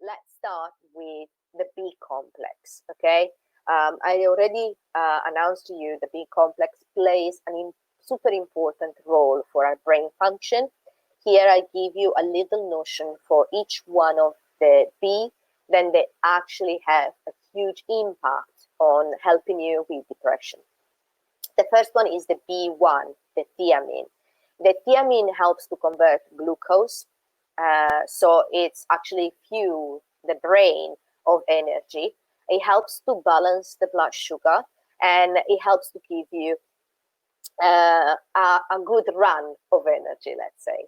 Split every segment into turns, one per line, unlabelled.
let's start with the B complex, okay? I already announced to you the B complex plays an super important role for our brain function. Here I give you a little notion for each one of the B, then they actually have a huge impact on helping you with depression. The first one is the B1, the thiamine. The thiamine helps to convert glucose, so it's actually fuel the brain of energy. It helps to balance the blood sugar, and it helps to give you a good run of energy, let's say.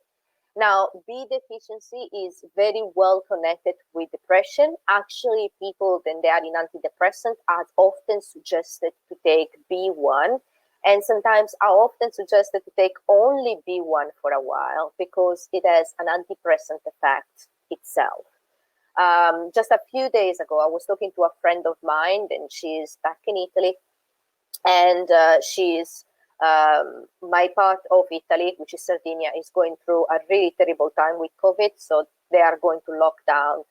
Now, B deficiency is very well connected with depression. Actually, people, when they are in antidepressant, are often suggested to take B1. And sometimes are often suggested to take only B1 for a while because it has an antidepressant effect itself. Just a few days ago, I was talking to a friend of mine, and she's back in Italy, and she's my part of Italy, which is Sardinia, is going through a really terrible time with COVID. So they are going to lock down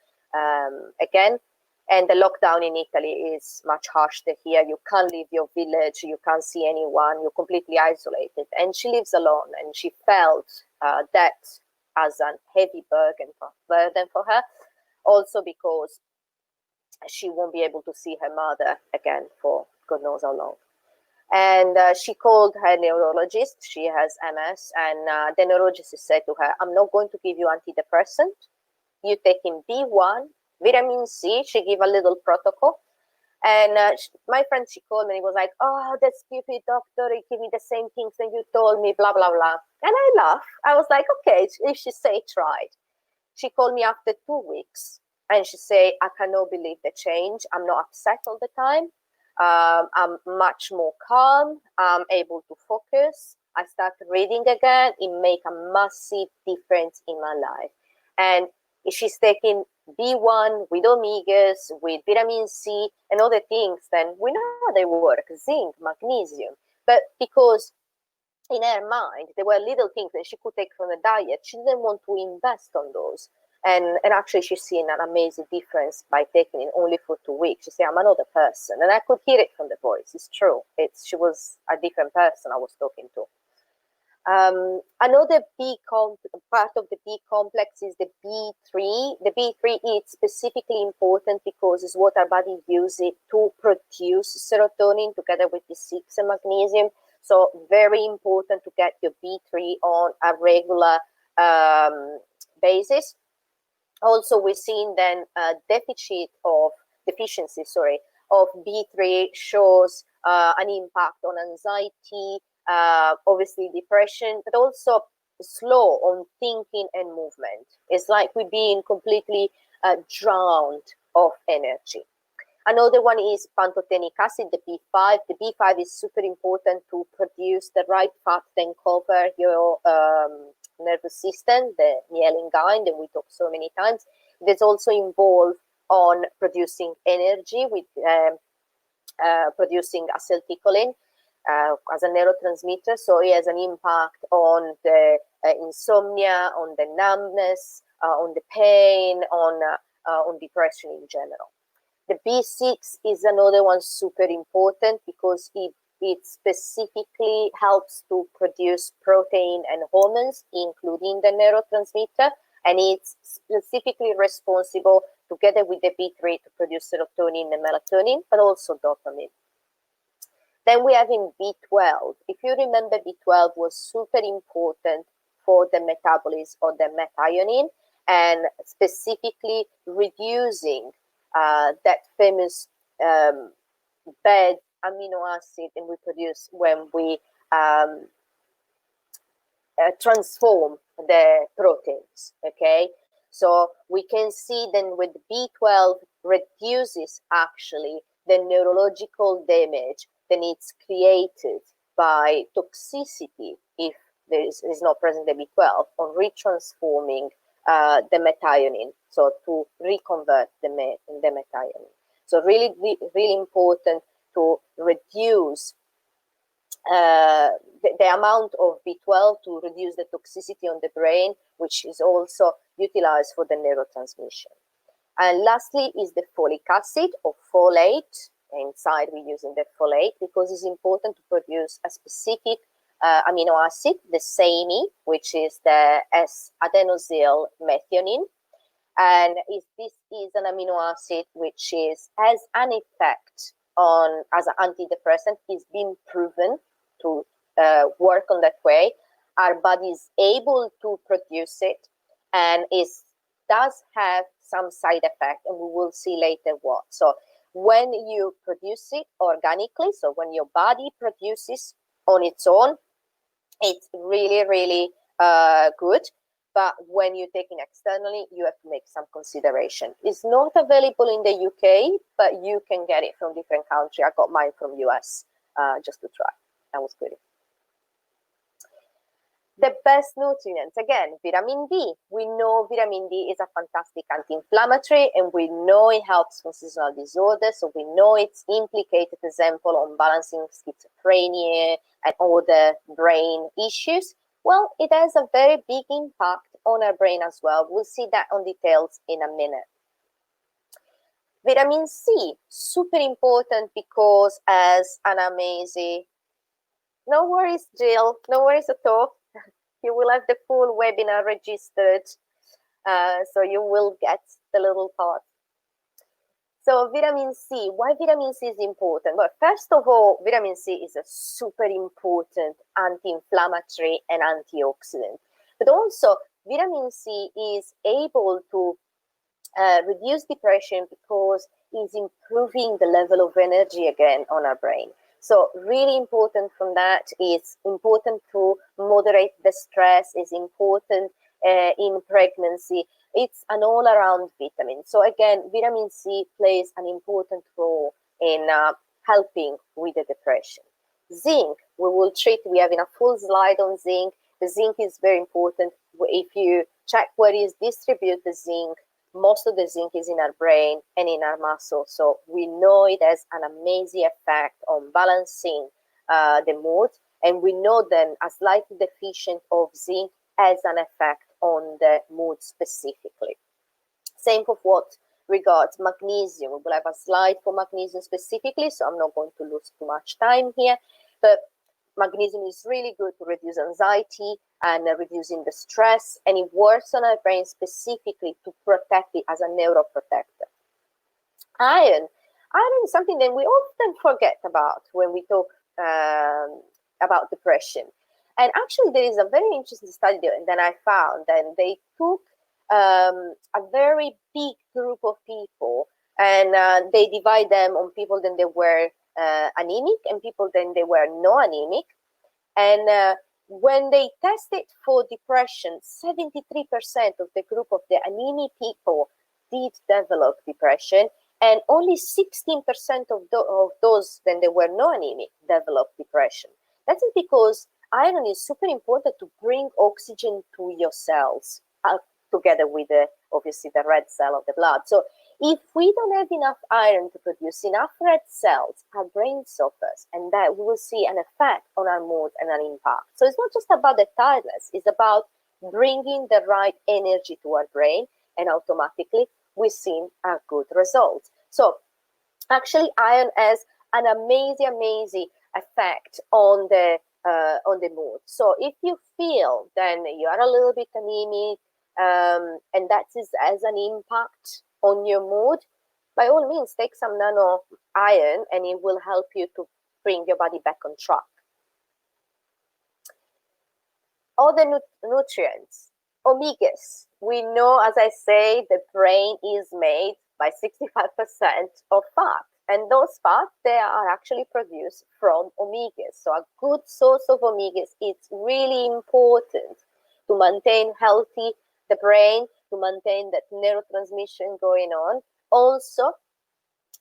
again. And the lockdown in Italy is much harsher here. You can't leave your village. You can't see anyone. You're completely isolated. And she lives alone. And she felt that as a heavy burden for her. Also because she won't be able to see her mother again for God knows how long. And she called her neurologist. She has MS. And the neurologist said to her, I'm not going to give you antidepressant. You take in B1, vitamin C. She gave a little protocol. And my friend, she called me and he was like, oh, that stupid doctor. He gave me the same things that you told me, blah, blah, blah. And I laughed. I was like, okay, if she say tried. She called me after 2 weeks. And she said, I cannot believe the change. I'm not upset all the time. I'm much more calm. I'm able to focus. I start reading again. It make a massive difference in my life. And if she's taking B1 with omegas, with vitamin C and other things, then we know how they work, zinc, magnesium. But because in her mind, there were little things that she could take from the diet, she didn't want to invest on those. And actually, she's seen an amazing difference by taking it only for 2 weeks. She said, I'm another person. And I could hear it from the voice. It's true. She was a different person I was talking to. Another part of the B complex is the B3. The B3 is specifically important because it's what our body uses to produce serotonin together with the 6 and magnesium. So very important to get your B3 on a regular basis. Also, we're seeing then deficiency of B3 shows an impact on anxiety, obviously depression, but also slow on thinking and movement. It's like we're being completely drowned of energy. Another one is pantothenic acid, the B5. The B5 is super important to produce the right fat then cover your nervous system, the myelin that we talk so many times. It is also involved on producing energy with producing acetylcholine as a neurotransmitter. So it has an impact on the insomnia, on the numbness, on the pain, on depression in general. The B6 is another one super important because it specifically helps to produce protein and hormones, including the neurotransmitter, and it's specifically responsible, together with the B3, to produce serotonin and melatonin, but also dopamine. Then we have in B12. If you remember, B12 was super important for the metabolism of the methionine and specifically reducing that famous bad amino acid and we produce when we transform the proteins, okay? So we can see then with B12 reduces actually the neurological damage that it's created by toxicity if there is not present the B12 on retransforming the methionine, so to reconvert the methionine. So really, really important to reduce the amount of B12 to reduce the toxicity on the brain, which is also utilized for the neurotransmission. And lastly is the folic acid or folate. Inside we're using the folate because it's important to produce a specific amino acid, the SAMe, which is the S-adenosyl methionine. And this is an amino acid which has an effect on, as an antidepressant, is being proven to work on that way. Our body is able to produce it, and does have some side effect, and we will see later what. So when you produce it organically, so when your body produces on its own, it's really, really good. But when you're taking externally, you have to make some consideration. It's not available in the UK, but you can get it from different countries. I got mine from US just to try. That was good. The best nutrients, again, vitamin D. We know vitamin D is a fantastic anti-inflammatory, and we know it helps with seasonal disorders. So we know it's implicated, for example, on balancing schizophrenia and other brain issues. Well, it has a very big impact on our brain as well. We'll see that on details in a minute. Vitamin C, super important because as an amazing, no worries, Jill, no worries at all. You will have the full webinar registered, so you will get the little part. So vitamin C, why vitamin C is important? Well, first of all, vitamin C is a super important anti-inflammatory and antioxidant. But also, vitamin C is able to reduce depression because it's improving the level of energy again on our brain. So really important from that. It's important to moderate the stress. It's important in pregnancy. It's an all-around vitamin. So again, vitamin C plays an important role in helping with the depression. Zinc, we have a full slide on zinc. The zinc is very important. If you check where is distributed the zinc, most of the zinc is in our brain and in our muscle. So we know it has an amazing effect on balancing the mood. And we know then a slight deficient of zinc has an effect on the mood specifically. Same for what regards magnesium. We will have a slide for magnesium specifically, so I'm not going to lose too much time here. But magnesium is really good to reduce anxiety and reducing the stress, and it works on our brain specifically to protect it as a neuroprotector. Iron is something that we often forget about when we talk about depression. And actually, there is a very interesting study that I found, and they took a very big group of people, and they divide them on people that they were anemic and people that they were no anemic. And when they tested for depression, 73% of the group of the anemic people did develop depression, and only 16% of those that they were no anemic developed depression. That is because iron is super important to bring oxygen to your cells, together with obviously the red cell of the blood. So if we don't have enough iron to produce enough red cells, our brain suffers, and that we will see an effect on our mood and an impact. So it's not just about the tiredness, it's about bringing the right energy to our brain, and automatically we've seen a good result. So actually iron has an amazing effect on the mood. So if you feel then you are a little bit anemic, and that has an impact on your mood, by all means take some nano iron, and it will help you to bring your body back on track. Other nutrients, omegas. We know, as I say, the brain is made by 65% of fat, and those fats, they are actually produced from omegas. So a good source of omegas is really important to maintain healthy the brain, to maintain that neurotransmission going on. Also,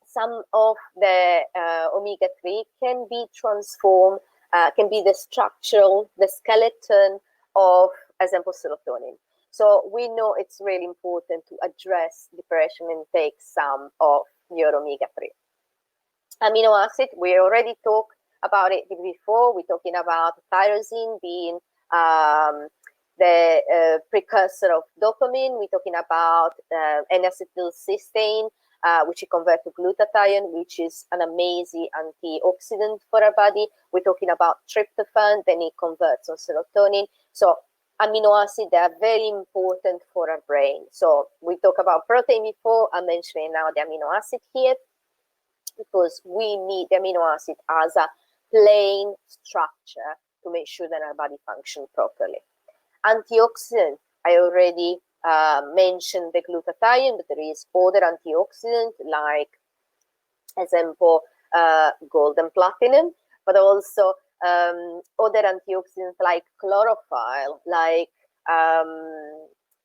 some of the omega-3 can be transformed, can be the skeleton of, example, serotonin. So we know it's really important to address depression and take some of your omega-3. Amino acid, we already talked about it before. We're talking about tyrosine being the precursor of dopamine. We're talking about N-acetylcysteine, which you convert to glutathione, which is an amazing antioxidant for our body. We're talking about tryptophan, then it converts on serotonin. So amino acids, they are very important for our brain. So we talk about protein before, I'm mentioning now the amino acid here, because we need the amino acid as a plain structure to make sure that our body functions properly. Antioxidant, I already mentioned the glutathione, but there is other antioxidant like, example, gold and platinum, but also other antioxidants like chlorophyll, like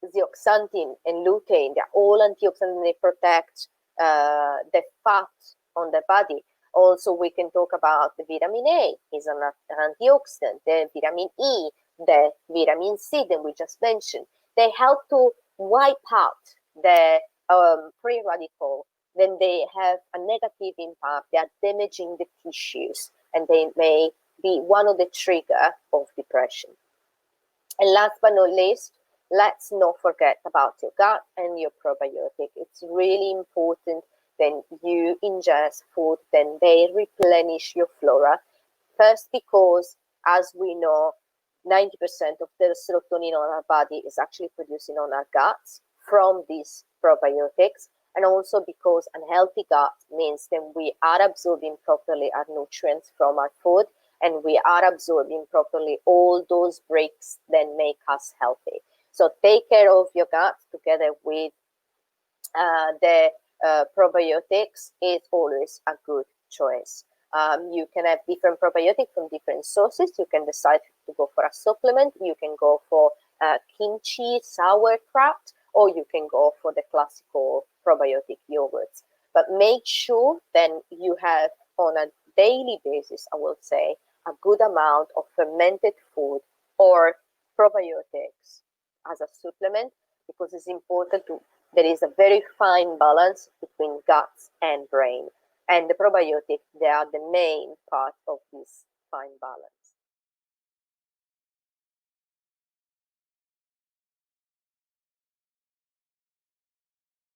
zeaxanthin and lutein. They're all antioxidants. They protect the fat on the body. Also, we can talk about the vitamin A is an antioxidant, the vitamin E, the vitamin C that we just mentioned. They help to wipe out the free radical. Then they have a negative impact. They are damaging the tissues, and they may be one of the triggers of depression. And last but not least, let's not forget about your gut and your probiotic. It's really important when you ingest food, then they replenish your flora. First, because as we know, 90% of the serotonin on our body is actually producing on our guts from these probiotics. And also because unhealthy gut means that we are absorbing properly our nutrients from our food, and we are absorbing properly all those breaks that make us healthy. So take care of your gut together with the probiotics is always a good choice. You can have different probiotics from different sources. You can decide to go for a supplement. You can go for kimchi, sauerkraut, or you can go for the classical probiotic yogurts. But make sure then you have on a daily basis, I will say, a good amount of fermented food or probiotics as a supplement, because it's important to, there is a very fine balance between guts and brain. And the probiotics, they are the main part of this fine balance.